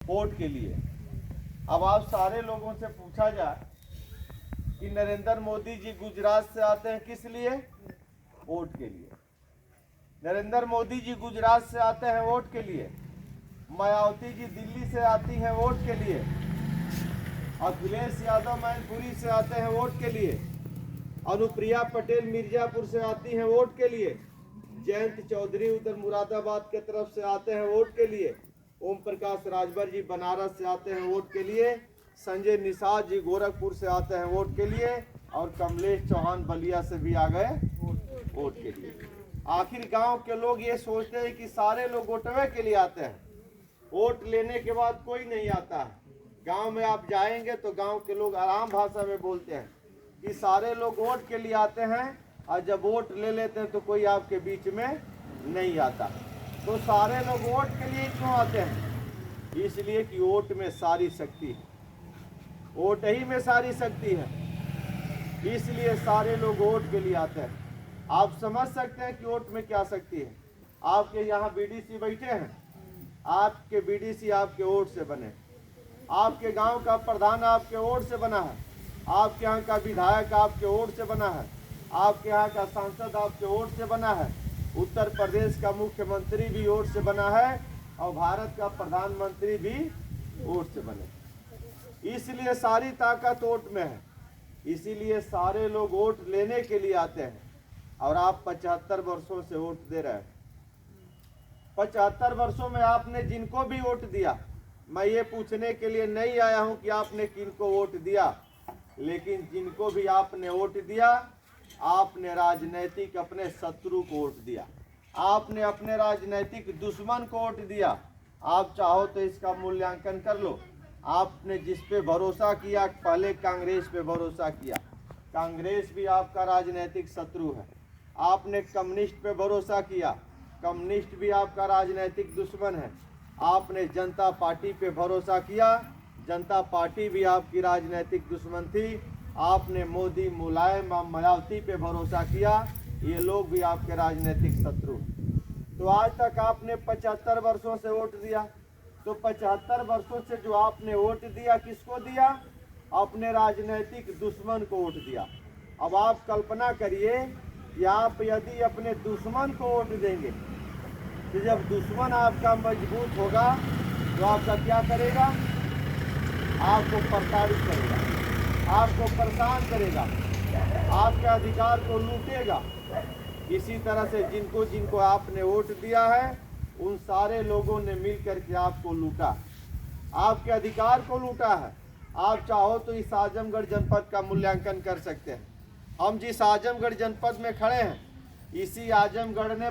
Vote के लिए। अब आप सारे लोगों से पूछा जाए कि नरेंद्र मोदी जी गुजरात से आते हैं किस लिए? वोट के लिए। नरेंद्र मोदी जी गुजरात से आते हैं वोट के लिए। मायावती जी दिल्ली से आती हैं वोट के लिए। अखिलेश यादव मैनपुरी से आते हैं वोट के लिए। अनुप्रिया पटेल मिर्जापुर से आती हैं वोट के लिए। जयंत चौधरी उधर मुरादाबाद के तरफ से आते हैं वोट के लिए। ओम प्रकाश राजभर जी बनारस से आते हैं वोट के लिए। संजय निषाद जी गोरखपुर से आते हैं वोट के लिए। और कमलेश चौहान बलिया से भी आ गए वोट के लिए। आखिर गांव के लोग ये सोचते हैं कि सारे लोग वोटवे के लिए आते हैं, वोट लेने के बाद कोई नहीं आता है। गांव में आप जाएंगे तो गांव के लोग आराम भाषा में बोलते हैं कि सारे लोग वोट के लिए आते हैं और जब वोट ले लेते हैं तो कोई आपके बीच में नहीं आता। तो सारे लोग वोट के लिए क्यों आते हैं? इसलिए कि वोट में सारी शक्ति है, वोट ही में सारी शक्ति है, इसलिए सारे लोग वोट के लिए आते हैं। आप समझ सकते हैं कि वोट में क्या शक्ति है। आपके यहाँ बीडीसी बैठे हैं, आपके बीडीसी आपके वोट से बने। आपके गांव का प्रधान आपके वोट से बना है। आपके यहाँ का विधायक आपके वोट से बना है। आपके यहाँ का सांसद आपके वोट से बना है। उत्तर प्रदेश का मुख्यमंत्री भी वोट से बना है और भारत का प्रधानमंत्री भी वोट से बने। इसलिए सारी ताकत वोट में है, इसीलिए सारे लोग वोट लेने के लिए आते हैं। और आप 75 वर्षों से वोट दे रहे हैं। 75 वर्षों में आपने जिनको भी वोट दिया, मैं ये पूछने के लिए नहीं आया हूं कि आपने किनको वोट दिया, लेकिन जिनको भी आपने वोट दिया, आपने राजनीतिक अपने शत्रु को वोट दिया, आपने अपने राजनीतिक दुश्मन को वोट दिया। आप चाहो तो इसका मूल्यांकन कर लो। आपने जिस पे भरोसा किया, पहले कांग्रेस पे भरोसा किया, कांग्रेस भी आपका राजनीतिक शत्रु है। आपने कम्युनिस्ट पे भरोसा किया, कम्युनिस्ट भी आपका राजनीतिक दुश्मन है। आपने जनता पार्टी पे भरोसा किया, जनता पार्टी भी आपकी राजनीतिक दुश्मन थी। आपने मोदी, मुलायम और मायावती पे भरोसा किया, ये लोग भी आपके राजनीतिक शत्रु हैं। तो आज तक आपने 75 वर्षों से वोट दिया, तो 75 वर्षों से जो आपने वोट दिया, किसको दिया? अपने राजनीतिक दुश्मन को वोट दिया। अब आप कल्पना करिए कि आप यदि अपने दुश्मन को वोट देंगे, तो जब दुश्मन आपका मजबूत होगा तो आपका क्या करेगा? आपको प्रताड़ित करेगा, आपको परेशान करेगा, आपके अधिकार को लूटेगा। इसी तरह से जिनको जिनको आपने वोट दिया है, उन सारे लोगों ने मिलकर के आपको लूटा, आपके अधिकार को लूटा है। आप चाहो तो इस आजमगढ़ जनपद का मूल्यांकन कर सकते हैं। हम जिस आजमगढ़ जनपद में खड़े हैं, इसी आजमगढ़ ने